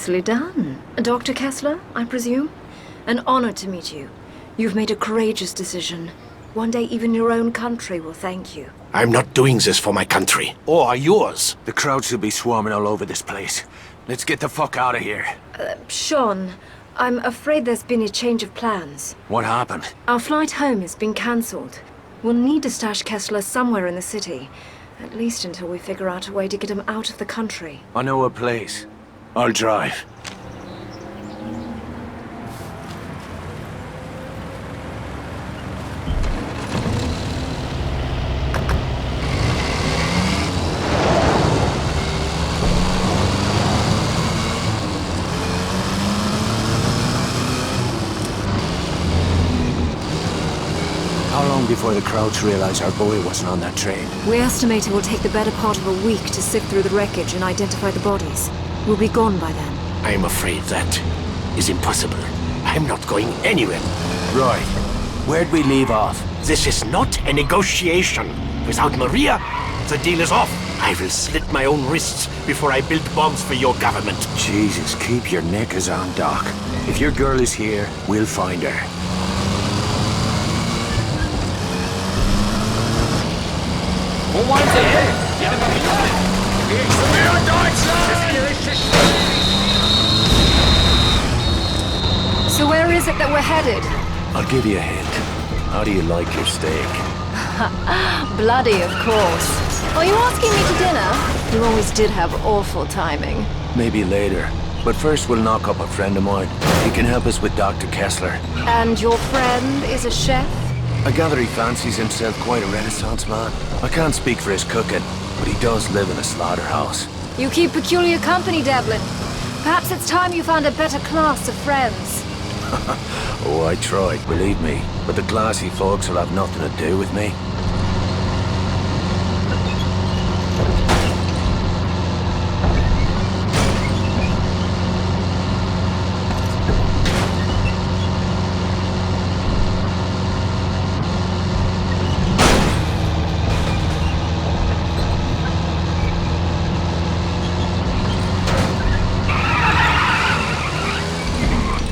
Nicely done. Dr. Kessler, I presume? An honor to meet you. You've made a courageous decision. One day even your own country will thank you. I'm not doing this for my country, or yours. The crowd should be swarming all over this place. Let's get the fuck out of here. Sean, I'm afraid there's been a change of plans. What happened? Our flight home has been cancelled. We'll need to stash Kessler somewhere in the city. At least until we figure out a way to get him out of the country. I know a place. I'll drive. How long before the crowds realize our boy wasn't on that train? We estimate it will take the better part of a week to sift through the wreckage and identify the bodies. We'll be gone by then. I'm afraid that is impossible. I'm not going anywhere. Right. Where'd we leave off? This is not a negotiation. Without Maria, the deal is off. I will slit my own wrists before I build bombs for your government. Jesus, keep your knickers on, Doc. If your girl is here, we'll find her. So where is it that we're headed? I'll give you a hint. How do you like your steak? Bloody, of course. Are you asking me to dinner? You always did have awful timing. Maybe later. But first we'll knock up a friend of mine. He can help us with Dr. Kessler. And your friend is a chef? I gather he fancies himself quite a Renaissance man. I can't speak for his cooking, but he does live in a slaughterhouse. You keep peculiar company, Devlin. Perhaps it's time you found a better class of friends. Oh, I tried, believe me. But the classy folks will have nothing to do with me.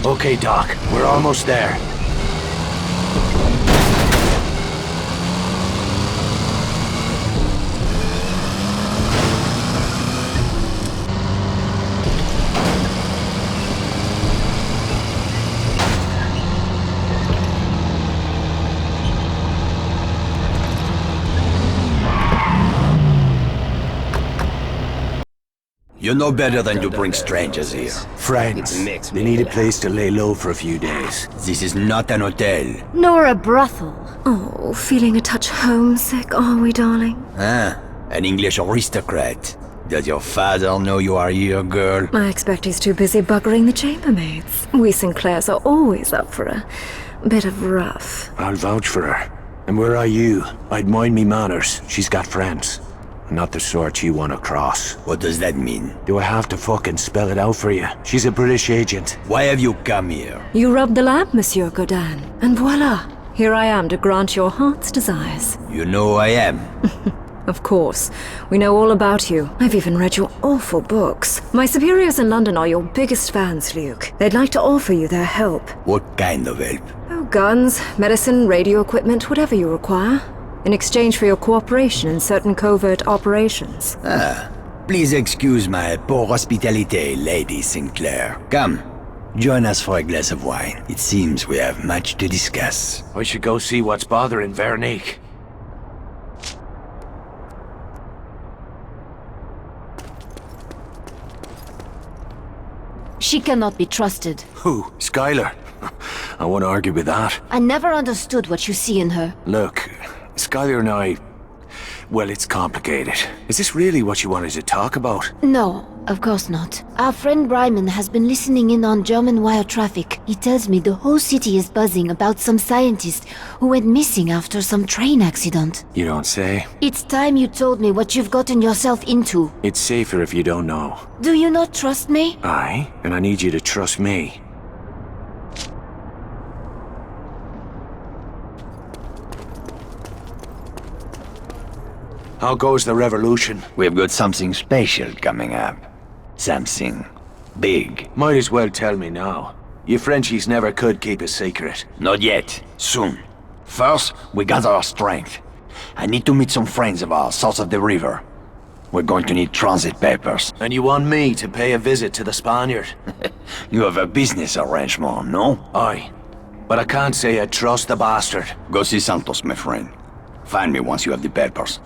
Okay, Doc, we're almost there. You know better than to bring strangers here. Friends, they need a place to lay low for a few days. This is not an hotel. Nor a brothel. Oh, feeling a touch homesick, are we, darling? Ah, an English aristocrat. Does your father know you are here, girl? I expect he's too busy buggering the chambermaids. We Sinclairs are always up for a bit of rough. I'll vouch for her. And where are you? I'd mind me manners. She's got friends. Not the sort you want to cross. What does that mean? Do I have to fucking spell it out for you? She's a British agent. Why have you come here? You rubbed the lamp, Monsieur Godin, and voila! Here I am to grant your heart's desires. You know who I am. Of course. We know all about you. I've even read your awful books. My superiors in London are your biggest fans, Luke. They'd like to offer you their help. What kind of help? Oh, guns, medicine, radio equipment, whatever you require. In exchange for your cooperation in certain covert operations. Ah, please excuse my poor hospitality, Lady Sinclair. Come, join us for a glass of wine. It seems we have much to discuss. I should go see what's bothering Veronique. She cannot be trusted. Who? Skylar? I won't argue with that. I never understood what you see in her. Look, Skylar and I... Well, it's complicated. Is this really what you wanted to talk about? No, of course not. Our friend Bryman has been listening in on German wire traffic. He tells me the whole city is buzzing about some scientist who went missing after some train accident. You don't say. It's time you told me what you've gotten yourself into. It's safer if you don't know. Do you not trust me? Aye, and I need you to trust me. How goes the revolution? We've got something special coming up. Something Big. Might as well tell me now. You Frenchies never could keep a secret. Not yet. Soon. First, we gather our strength. I need to meet some friends of ours south of the river. We're going to need transit papers. And you want me to pay a visit to the Spaniard? You have a business arrangement, no? Aye. But I can't say I trust the bastard. Go see Santos, my friend. Find me once you have the papers.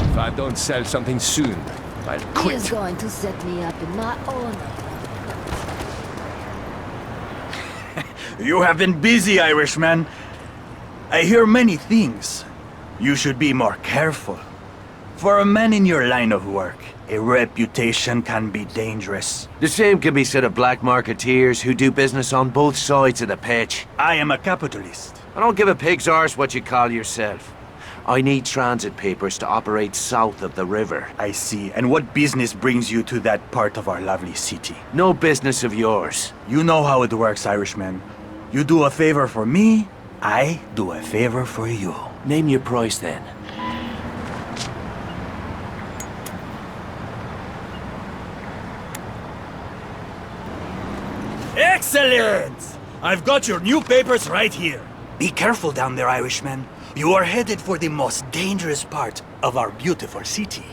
If I don't sell something soon, I'll He quit. is going to set me up in my own. You have been busy, Irishman. I hear many things. You should be more careful. For a man in your line of work, a reputation can be dangerous. The same can be said of black marketeers who do business on both sides of the pitch. I am a capitalist. I don't give a pig's arse what you call yourself. I need transit papers to operate south of the river. I see. And what business brings you to that part of our lovely city? No business of yours. You know how it works, Irishman. You do a favor for me, I do a favor for you. Name your price then. Excellent! I've got your new papers right here. Be careful down there, Irishman. You are headed for the most dangerous part of our beautiful city.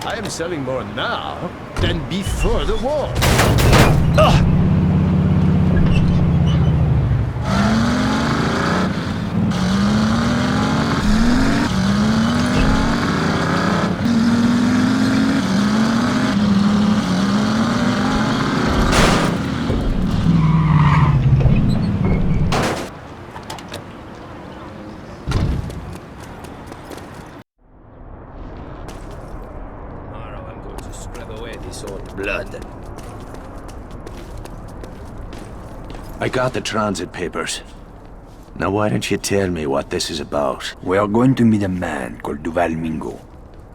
I am selling more now than before the war. Tomorrow I'm going to scrub away this old blood. I got the transit papers. Now why don't you tell me what this is about? We are going to meet a man called Duval Mingo.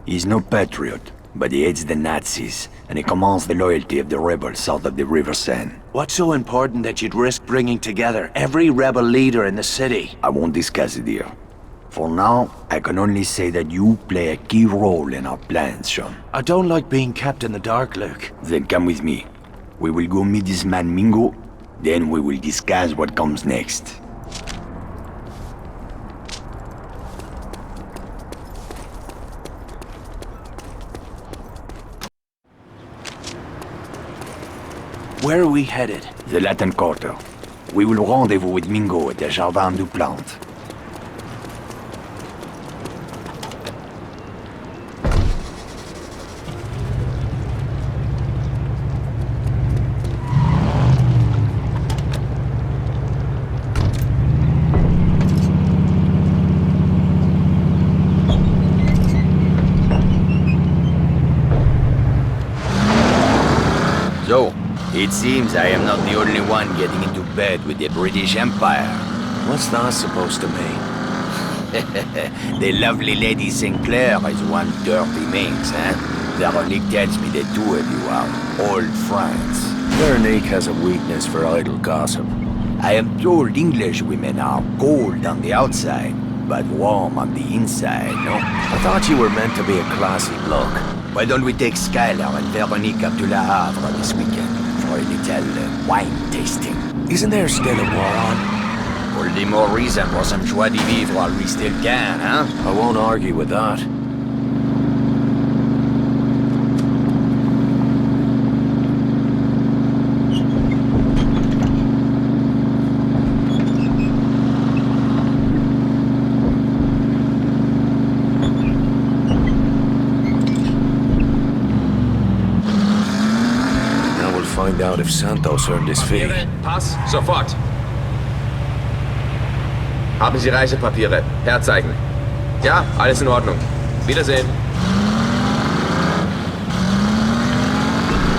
He's no patriot, but he hates the Nazis, and he commands the loyalty of the rebels south of the River Seine. What's so important that you'd risk bringing together every rebel leader in the city? I won't discuss it here. For now, I can only say that you play a key role in our plans, Sean. I don't like being kept in the dark, Luke. Then come with me. We will go meet this man Mingo, then we will discuss what comes next. Where are we headed? The Latin Quarter. We will rendezvous with Mingo at the Jardin du Plante. So, it seems I am not the only one getting into bed with the British Empire. What's that supposed to mean? The lovely Lady Sinclair is one dirty minx, eh? Veronique tells me the two of you are old friends. Veronique has a weakness for idle gossip. I am told English women are cold on the outside, but warm on the inside, no? I thought you were meant to be a classy bloke. Why don't we take Skylar and Veronique up to Le Havre this weekend for a little wine tasting? Isn't there still a war on? All the more reason for some joie de vivre while we still can, huh? I won't argue with that. Find out if Santos earned his fee. Pass, sofort. Haben Sie Reisepapiere? Herzeigen. Ja, alles in Ordnung. Wiedersehen.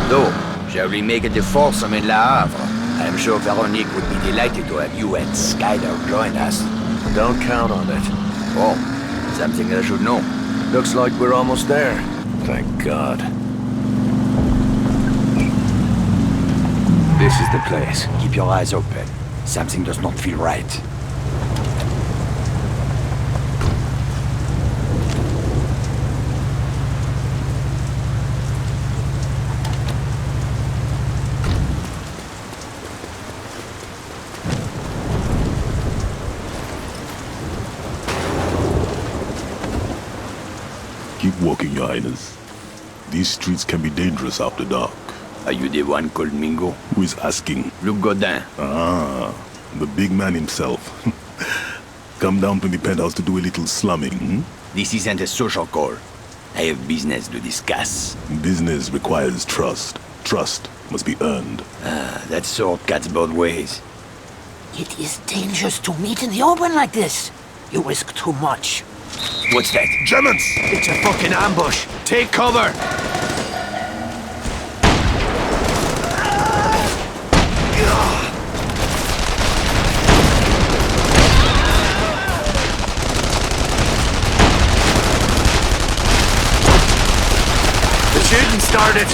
So, shall we make a force in Le Havre? I'm sure Veronique would be delighted to have you and Skyler join us. Don't count on it. Oh, something I should know. Looks like we're almost there. Thank God. This is the place. Keep your eyes open. Something does not feel right. Keep walking, Your Highness. These streets can be dangerous after dark. Are you the one called Mingo? Who is asking? Luc Godin. Ah, the big man himself. Come down from the penthouse to do a little slumming, hmm? This isn't a social call. I have business to discuss. Business requires trust. Trust must be earned. That sword cuts both ways. It is dangerous to meet in the open like this. You risk too much. What's that? Germans! It's a fucking ambush. Take cover. The shooting started.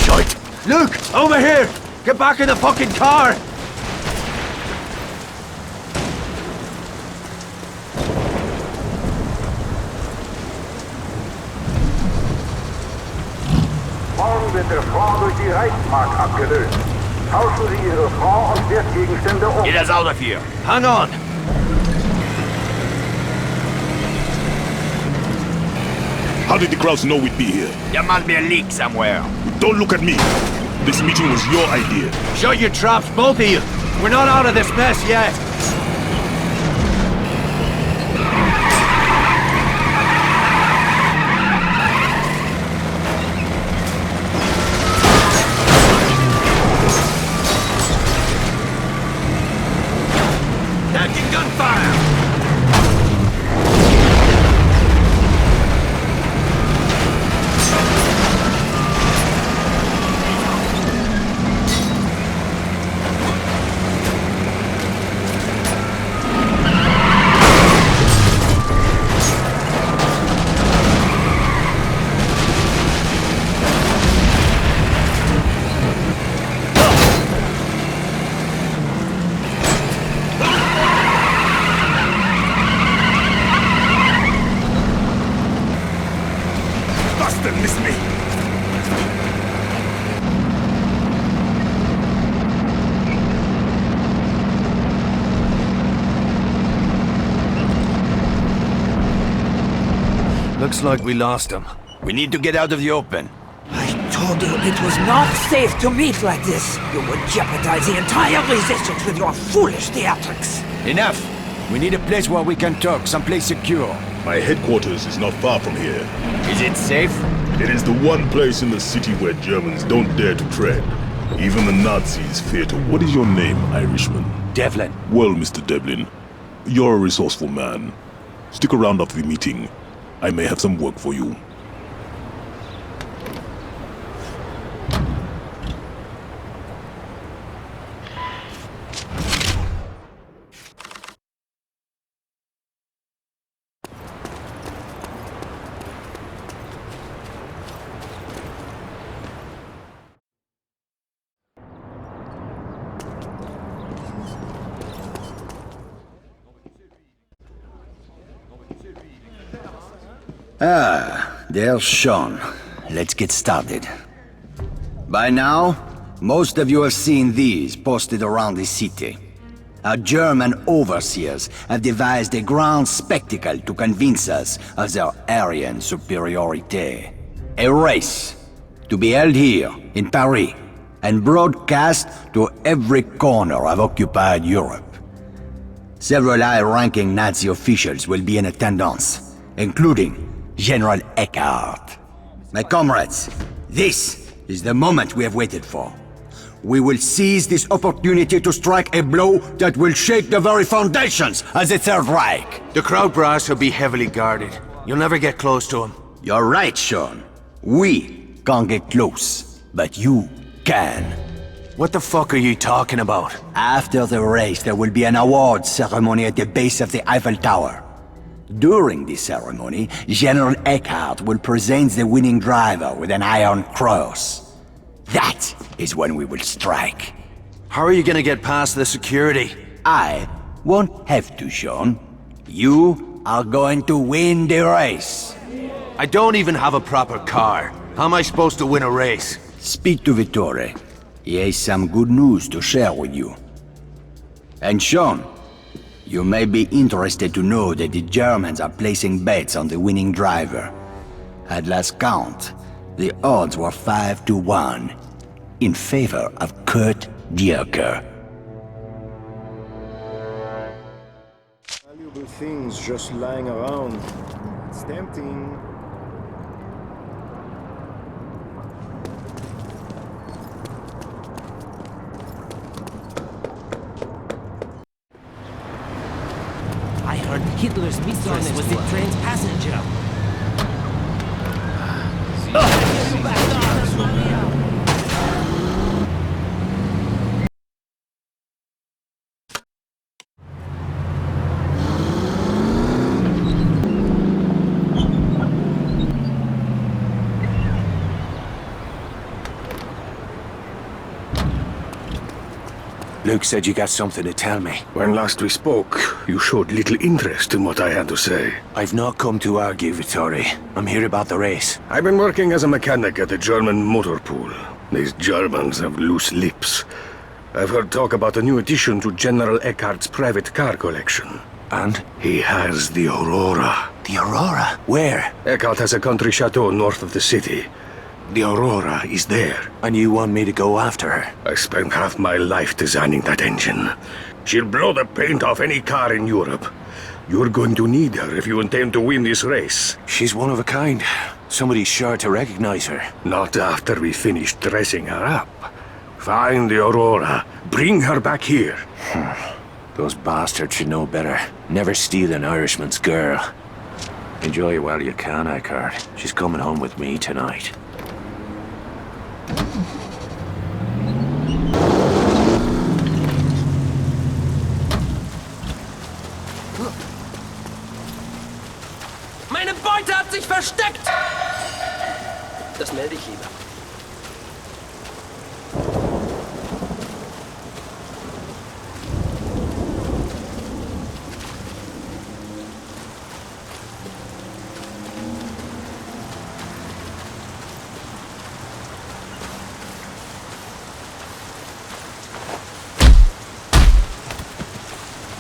Shite! Luke, over here! Get back in the fucking car! Morgen wird der Front durch die Reichsmark abgelöst. Tauschen Sie Ihre Front und Wertgegenstände um. Get us out of here! Hang on! How did the crowds know we'd be here? There must be a leak somewhere. Don't look at me. This meeting was your idea. Shut your traps, both of you! We're not out of this mess yet! Taking gunfire. Miss me. Looks like we lost him. We need to get out of the open. I told you it was not safe to meet like this. You would jeopardize the entire resistance with your foolish theatrics. Enough! We need a place where we can talk, someplace secure. My headquarters is not far from here. Is it safe? It is the one place in the city where Germans don't dare to tread. Even the Nazis fear to... What is your name, Irishman? Devlin. Well, Mr. Devlin, you're a resourceful man. Stick around after the meeting. I may have some work for you. There's Sean. Let's get started. By now, most of you have seen these posted around the city. Our German overseers have devised a grand spectacle to convince us of their Aryan superiority. A race to be held here in Paris and broadcast to every corner of occupied Europe. Several high-ranking Nazi officials will be in attendance, including General Eckhart. My comrades, this is the moment we have waited for. We will seize this opportunity to strike a blow that will shake the very foundations of the Third Reich. The crowd brass will be heavily guarded. You'll never get close to him. You're right, Sean. We can't get close, but you can. What the fuck are you talking about? After the race, there will be an awards ceremony at the base of the Eiffel Tower. During this ceremony, General Eckhart will present the winning driver with an Iron Cross. That is when we will strike. How are you gonna get past the security? I won't have to, Sean. You are going to win the race. I don't even have a proper car. How am I supposed to win a race? Speak to Vittore. He has some good news to share with you. And Sean, you may be interested to know that the Germans are placing bets on the winning driver. At last count, the odds were 5-1 in favor of Kurt Dierker. Valuable things just lying around. It's tempting. I heard Hitler's mistress was the train's passenger. Luke said you got something to tell me. When last we spoke, you showed little interest in what I had to say. I've not come to argue, Vittore. I'm here about the race. I've been working as a mechanic at the German motor pool. These Germans have loose lips. I've heard talk about a new addition to General Eckhart's private car collection. And? He has the Aurora. The Aurora? Where? Eckhart has a country chateau north of the city. The Aurora is there. And you want me to go after her? I spent half my life designing that engine. She'll blow the paint off any car in Europe. You're going to need her if you intend to win this race. She's one of a kind. Somebody's sure to recognize her. Not after we finish dressing her up. Find the Aurora. Bring her back here. Those bastards should know better. Never steal an Irishman's girl. Enjoy it while you can, Eckhart. She's coming home with me tonight. Meine Beute hat sich versteckt! Das melde ich lieber.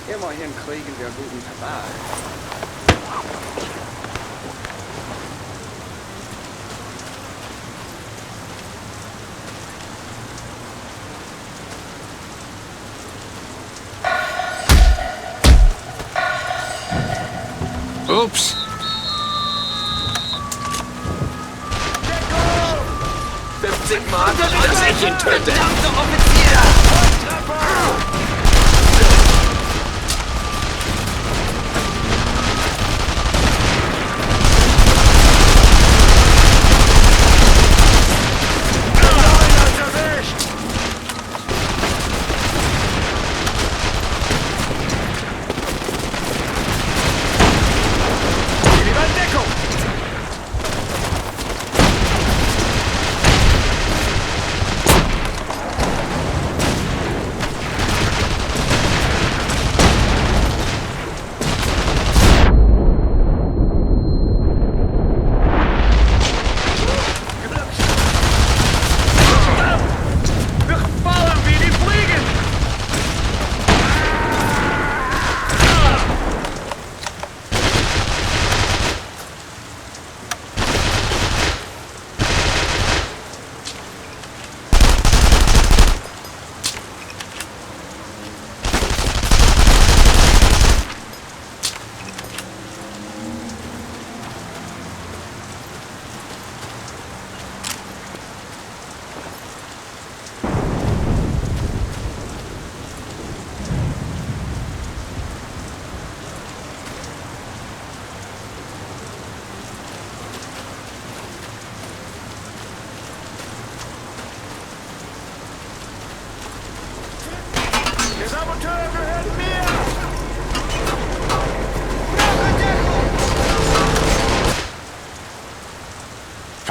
Immerhin kriegen wir guten Tabak. Oops. 50 Mark, als ich ihn töte! Verdammte Offizier!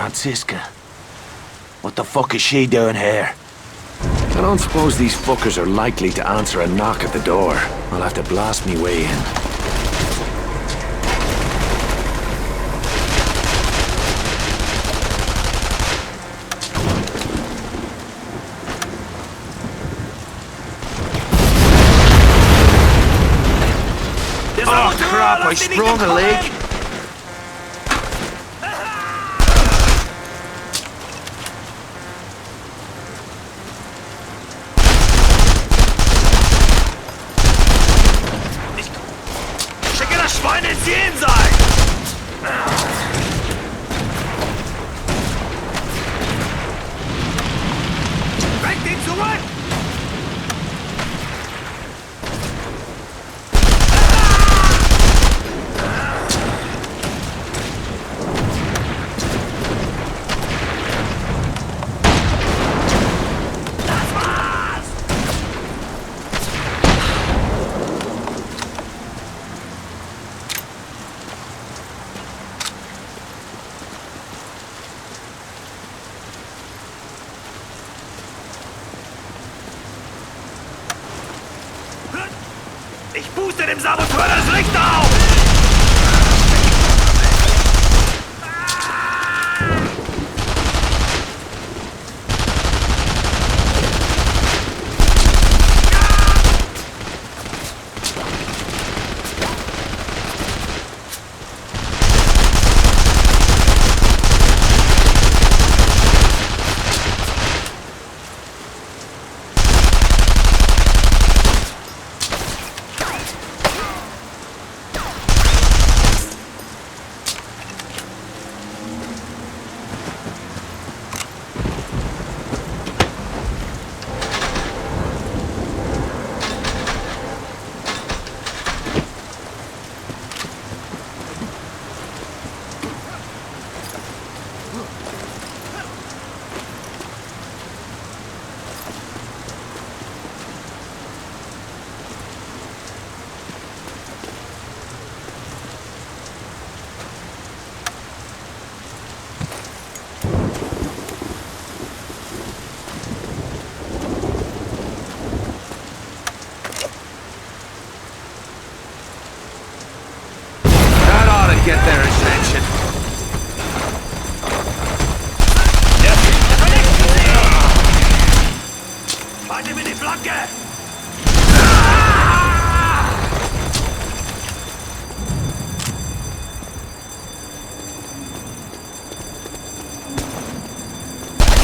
Franziska. What the fuck is she doing here? I don't suppose these fuckers are likely to answer a knock at the door. I'll have to blast me way in. Oh crap, I sprung a leg. Schicke das Schwein ins Jenseits! Bringt ihn zurück! Ich puste dem Saboteur das Licht auf! Get their attention. Warte mir die Flanke!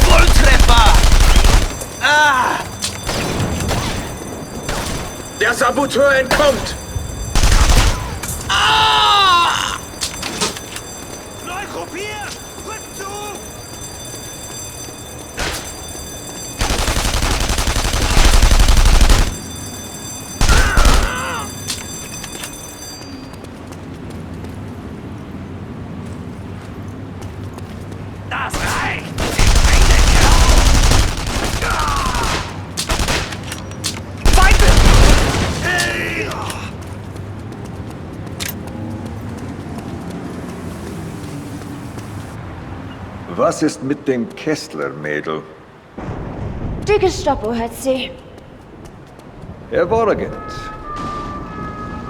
Volltreffer! Ah! Der Saboteur entkommt! Das reicht! Feinde! Hey! Was ist mit dem Kessler-Mädel? Die Gestapo hat sie. Hervorragend.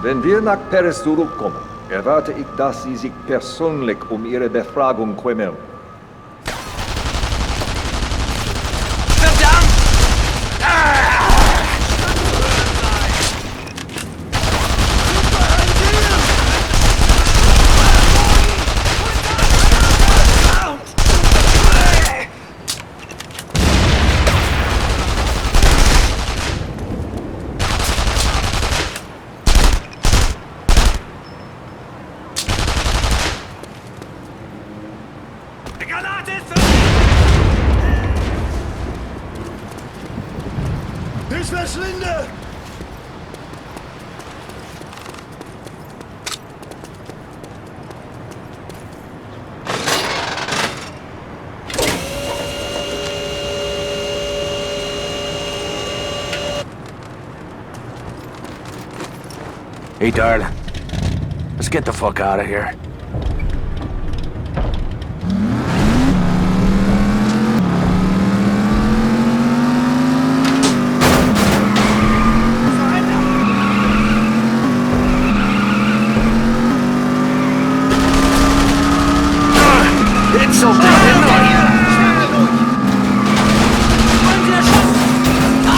Wenn wir nach Paris zurückkommen, erwarte ich, dass Sie sich persönlich um Ihre Befragung kümmern. Ich verschwinde! Hey, darling. Let's get the fuck out of here.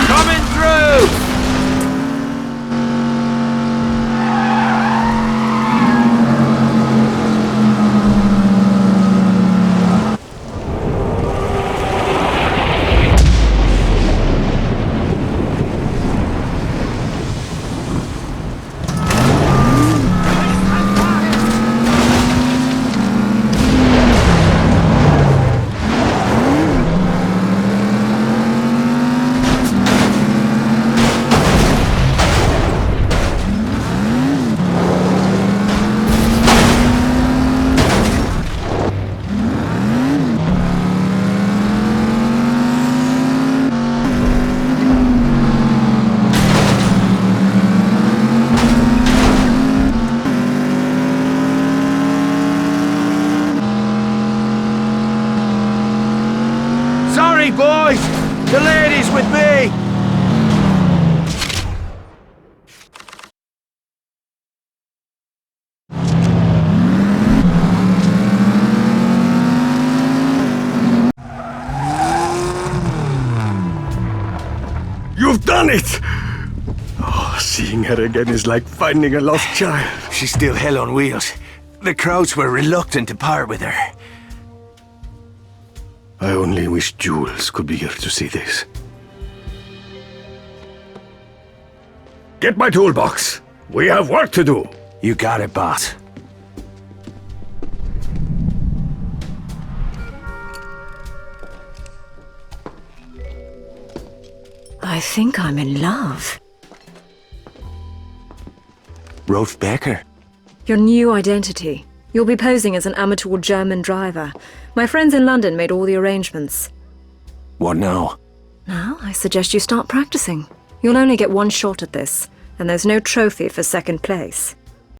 Coming through! Sorry, boys! The lady's with me! You've done it! Oh, seeing her again is like finding a lost child. She's still hell on wheels. The Krauts were reluctant to part with her. I only wish Jules could be here to see this. Get my toolbox! We have work to do! You got it, boss. I think I'm in love. Rolf Becker. Your new identity. You'll be posing as an amateur German driver. My friends in London made all the arrangements. What now? Now, I suggest you start practicing. You'll only get one shot at this, and there's no trophy for second place.